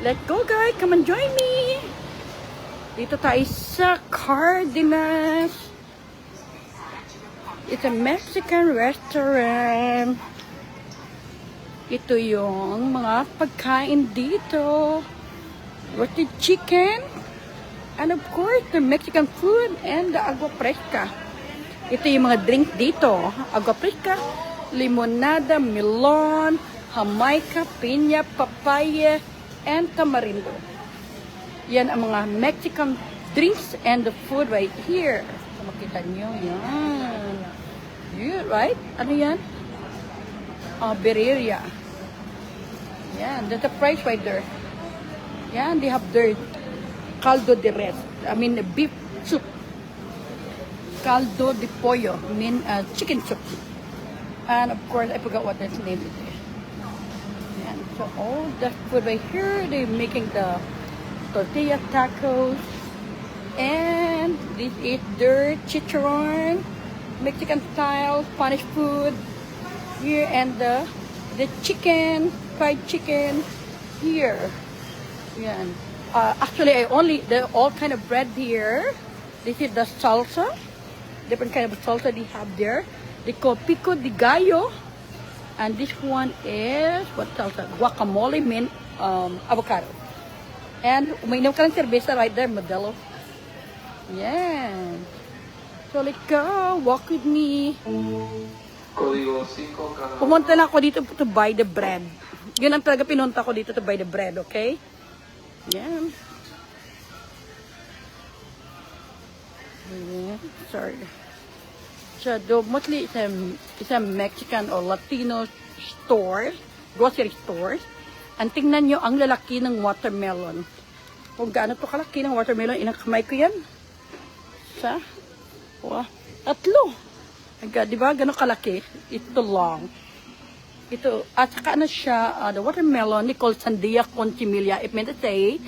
Let's go guys, come and join me. Dito tayo sa Cardenas. It's a Mexican restaurant. Ito yung mga pagkain dito. Roasted chicken. And of course, the Mexican food and the agua fresca. Ito yung mga drink dito. Agua fresca, limonada, melon, Jamaica, piña, papaya, and tamarindo. Yan ang mga Mexican drinks and the food right here. So, makita nyo, yan. Yeah, right? Ano yan? Birria. Yan, that's the price right there. Yan, they have their caldo de res. I mean, beef soup. Caldo de pollo. I mean, chicken soup. And of course, I forgot what its name is. Yan, so all the food right here, they're making the tortilla tacos. And this is their chicharron. Mexican style, Spanish food. Here and the chicken, fried chicken. Here. Yan. Actually, all kind of bread here. This is the salsa. Different kind of salsa they have there. They call pico de gallo. And this one is, what salsa? Guacamole, mint, avocado. And uminom ka ng cerveza right there, Modelo. Yeah. So let's go. Walk with me. Pumunta na ako dito to buy the bread. Yun ang talaga pinunta ko dito to buy the bread, okay? Yeah. Sorry. So, mostly it's a Mexican or Latino store, grocery stores. And tingnan nyo ang lalaki ng watermelon. Kung gaano to kalaki ng watermelon, inang kamay ko yan. Sa, wow, 3. Diba? Gano'ng kalaki? Ito long. Ito, at saka ano siya, the watermelon, they call Sandia Conchimilla. It meant to say,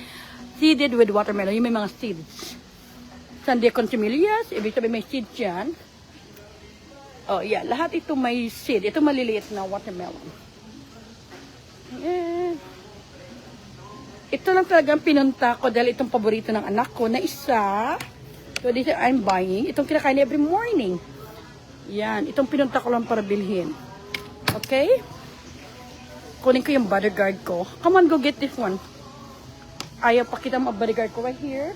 seeded with watermelon. Yung may mga seeds. Sandia Conchimillas, ibig sabihin may seeds yan. Oh, yeah. Lahat ito may seed. Ito maliliit na watermelon. Yeah. Ito lang talagang pinunta ko dahil itong paborito ng anak ko na isa. So, this I'm buying. Itong kinakain every morning. Yan. Itong pinunta ko lang para bilhin. Okay? Kunin ko yung bodyguard ko. Come on, go get this one. Ayaw pakita mo ang bodyguard ko right here.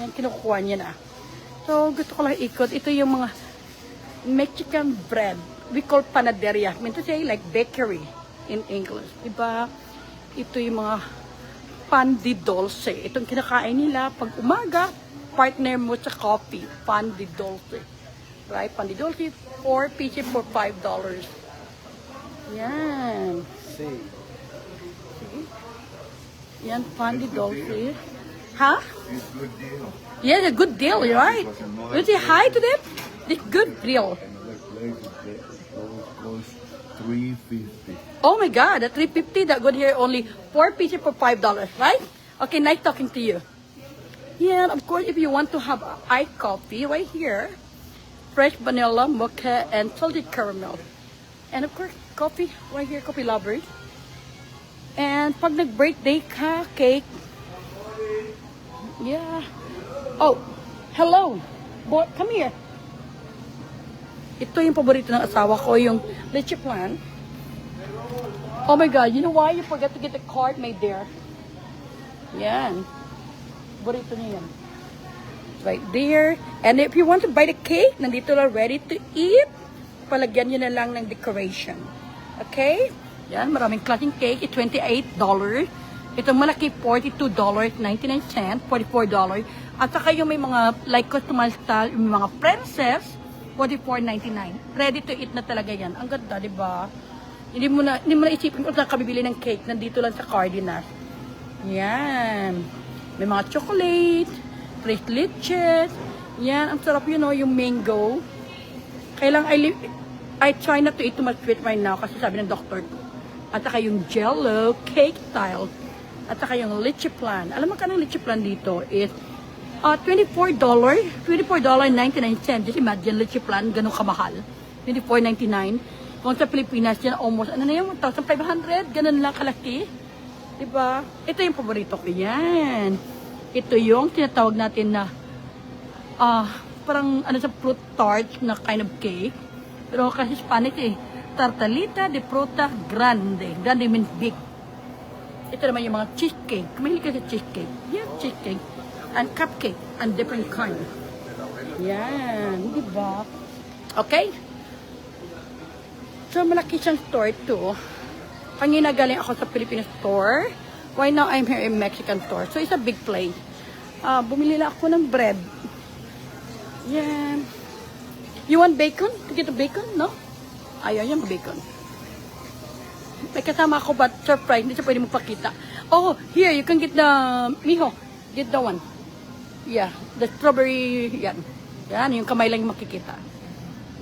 Yan, kinukuha niya na. So, gusto ko lang ikot. Ito yung mga Mexican bread. We call panaderia. I mean to say, like bakery in English. Diba? Ito yung mga pan de dulce. Itong kinakain nila pag umaga, partner mo sa coffee. Pan de dulce. Right? Pan de dulce, 4 pieces for $5. Yan. See? Yan, pan de dulce. Huh? It's good deal. Yeah, a good deal, right? You say hi to them? It's good deal. Another place costs $3.50. Oh my God, at $3.50, that good here only 4 pieces for $5, right? Okay, nice talking to you. Yeah, of course, if you want to have iced coffee right here, fresh vanilla, mocha, and salted caramel. And of course, coffee right here, coffee lovers. And pag nag-birthday ka, cake. Yeah. Oh, hello. Boy, come here. Ito yung paborito ng asawa ko, yung leche flan. Oh my God, you know why? You forgot to get the card made there. Yan. Paborito niya yan. Right there. And if you want to buy the cake, nandito na ready to eat. Palagyan nyo na lang ng decoration. Okay? Yan, maraming klaseng cake. It's $28. Itong malaki, $42.99, $44. At saka yung may mga like customized style, yung mga princess, $44.99. Ready to eat na talaga yan. Ang ganda, di ba? Hindi mo na isipin kung saan ka bibili ng cake. Nandito lang sa Cardenas. Yan. May mga chocolate, fresh leches. Yan, ang sarap yun, no? Yung mango. Kailang I try not to eat too much sweet right now kasi sabi ng doctor ko. At saka yung jello, cake style. At saka yung leche flan. Alam mo ka ng leche flan dito is $24. $24.99. Just imagine leche flan, ganun kamahal. $24.99. Kung sa Pilipinas yan, almost, ano na yun, 1,500. Ganun lang kalaki. Diba? Ito yung paborito ko. Yan. Ito yung tinatawag natin na parang ano sa fruit tart na kind of cake. Pero kasi Spanish Tartalita de fruta grande. Grande means big. Ito naman yung mga cheesecake. Kumahilig ka sa cheesecake. Yan, cheesecake. And cupcake. And different kind. Yan. Diba? Okay? So, malaki siyang store ito. Kanina galing ako sa Filipino store. Right now, I'm here in Mexican store. So, it's a big place. Bumili lang ako ng bread. Yan. You want bacon? To get a bacon? No? Ayaw yung bacon. May kasama ako but surprise. Hindi siya pwede magpakita. Oh, here, you can get the... Mijo, get the one. Yeah, the strawberry... Yan. Yan, yung kamay lang yung makikita.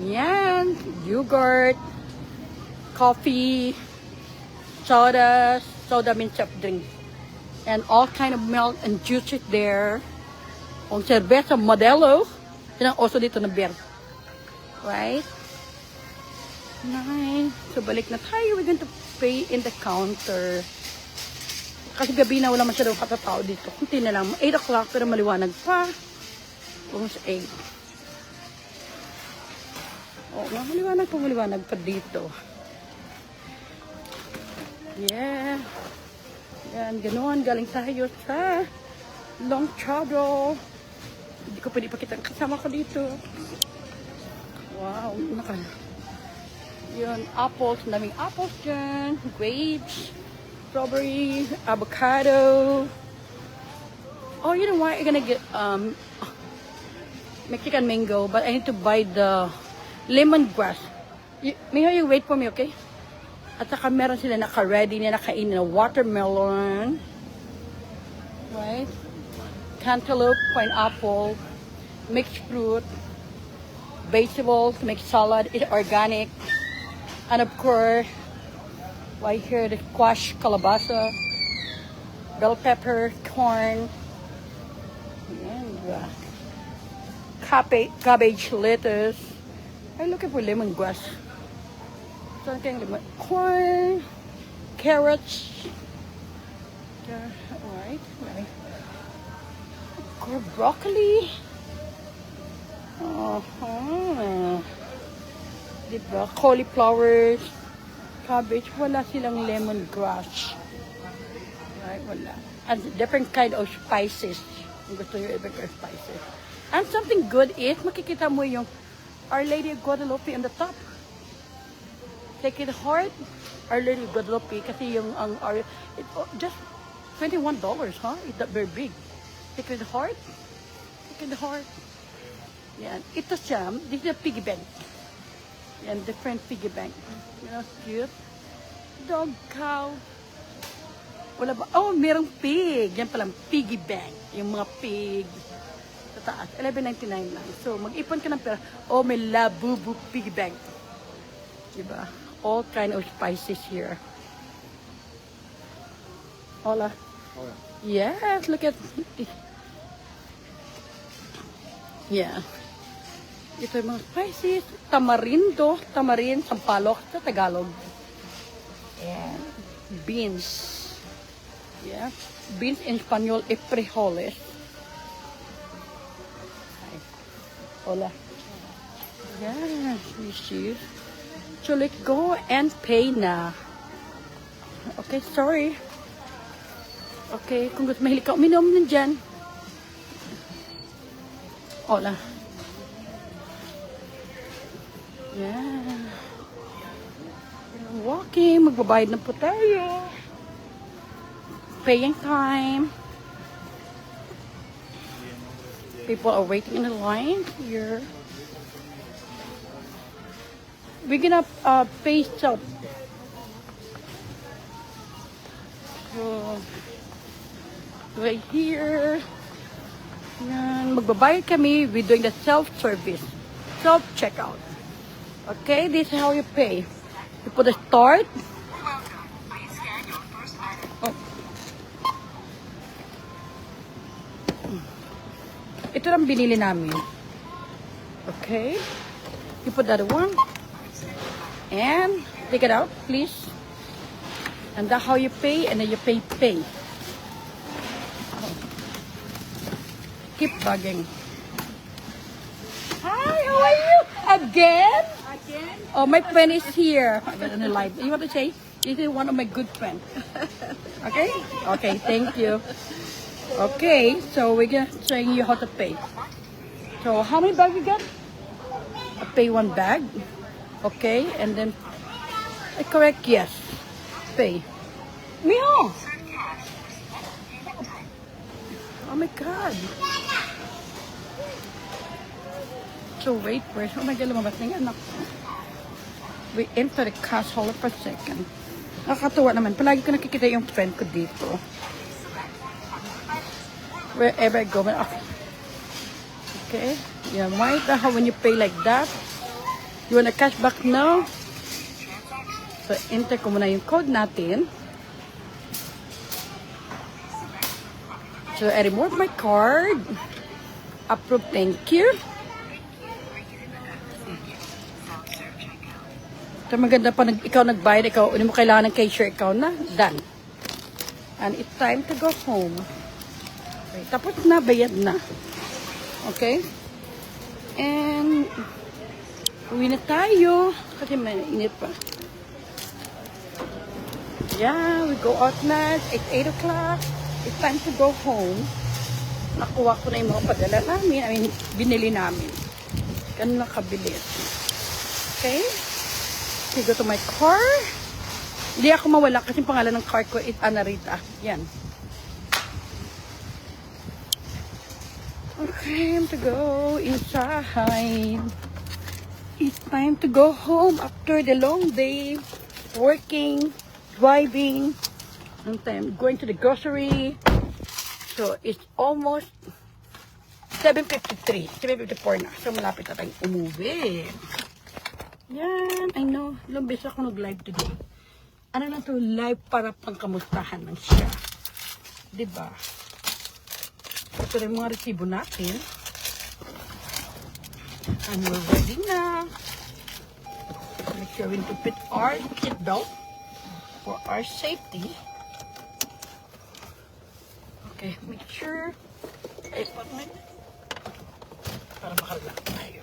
Yan. Yogurt. Coffee. Soda means soft drink. And all kind of milk and juices there. Ang cerveza Modelo. Yan ang oso dito na beer. Right? Nice. So, balik na tayo. We're going to pay in the counter. Kasi gabi na wala masyadong katatao dito. Kunti na lang. 8 o'clock pero maliwanag pa. Almost 8. Oh, maliwanag pa dito. Yeah. Yan, ganoon. Galing tayo sa long travel. Hindi ko pwede pakita ang kasama ko dito. Wow. Yun, apples. Daming apples dyan. Grapes. Strawberry. Avocado. Oh, you know what? I'm gonna get Mexican mango. But I need to buy the lemongrass. May you wait for me, okay? At saka meron sila naka-ready na nakainin na watermelon. Right? Cantaloupe, pineapple, mixed fruit, vegetables, mixed salad, it's organic. And of course, right here, the squash, calabasa, bell pepper, corn, and cabbage, lettuce. I'm looking for lemongrass. So, corn, carrots. Yeah, right. Broccoli. Diba? Cauliflowers, cabbage. Wala silang lemongrass. Right, wala. And different kind of spices. Kung gusto nyo iba ka spices. And something good is, makikita mo yung Our Lady of Guadalupe on the top. Take it hard. Our Lady of Guadalupe. Kasi yung just $21, huh? It's not very big. Take it hard. Yan. Ito siya. This is a piggy bank. Yan. Different piggy bank. You know, cute. Dog, cow. Wala ba? Oh, merong pig. Yan palang piggy bank. Yung mga pig. Sa taas. $11.99 lang. So, mag-ipon ka ng pera. Oh, may Labubu piggy bank. Diba? All kind of spices here. Hola. Yes, look at yeah. Ito yung mga spices. Tamarin, sampalok sa Tagalog. And beans. Yeah. Beans in Spanish, frijoles. Hola. Yes, you see. So let's go and pay na. Okay, sorry. Okay, kung gusto mahilig ka, uminom na dyan. Hola. Yeah. Walking, magbabayad na po tayo. Paying time. People are waiting in the line here. We're gonna pay self. Right here. Yan. Magbabayad kami. We're doing the self-service. Self-checkout. Okay, this is how you pay. You put a start. Oh. Ito lang binili namin. Okay. You put that one. And take it out, please. And that's how you pay, and then you pay. Keep bugging. Hi, how are you? Again? Again? Oh, my friend is here. I got on the live. You want to say? This is one of my good friends. Okay? Okay, thank you. Okay, so we're gonna showing you how to pay. So how many bags you got? I pay one bag. Okay, and then correct, yes. Pay. Meow! Oh my god. So wait first. Oh my god, lumabas na yung anak ko. We enter the cash hall for a second. Nakakatuwa naman. Palagi ko nakikita yung friend ko dito. Wherever I go. Okay. Yeah, why the hell when you pay like that? You wanna cash back now? So, enter ko muna yung code natin. So, I remove my card. Approve, thank you. So, maganda pa ikaw nagbayad, ikaw, hindi mo kailangan ng cashier account na. Done. And it's time to go home. Okay, tapos na, bayad na. Okay? And, uwi na tayo. Kasi may init pa. Yeah, we go out na. It's 8 o'clock. It's time to go home. Nakuha ko na yung mga padala namin. I mean, binili namin. Ganun na kabilis. Okay? So, go to my car. Hindi ako mawala kasi yung pangalan ng car ko is Anarita. Yan. Okay, time to go inside. It's time to go home after the long day. Working. Driving, and then going to the grocery. So it's almost 7:53, 7:54 na. So malapit na tayong umuwi. Yan, I know. Ilang beses ako nag-live today. Ano na to, live para pangkamustahan lang siya. Diba? Ito na yung mga resibo natin. And we're ready na. Make sure we need to put our seat belt for our safety. Okay, make sure equipment para makalala tayo.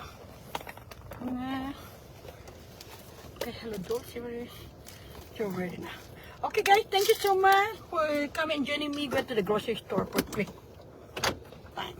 Okay, hello Dulce. So ready na. Okay guys, thank you so much for coming and joining me. Go to the grocery store for quick time.